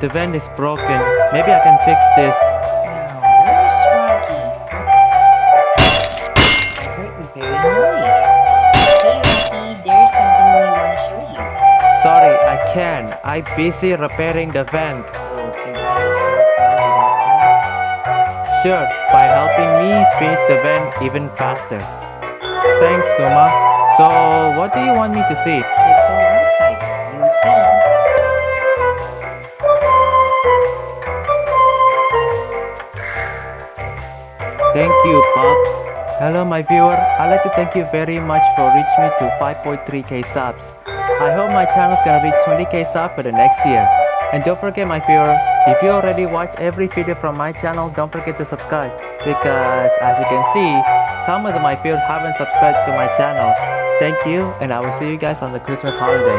The vent is broken. Maybe I can fix this. Now, where's Rocky? I heard repairing noise. Hey Rocky, there's something we wanna show you. Sorry, I can't. I'm busy repairing the vent. Oh, can I help you with that Sure, by helping me finish the vent even faster. Thanks, Zuma. So, what do you want me to see? too? Let's go outside. You see. Thank you, Pops. Hello, my viewer. I'd like to thank you very much for reaching me to 5.3k subs. I hope my channel's gonna reach 20k subs for the next year. And don't forget, my viewer, if you already watch every video from my channel, don't forget to subscribe. Because, as you can see, some of my viewers haven't subscribed to my channel. Thank you, and I will see you guys on the Christmas holiday.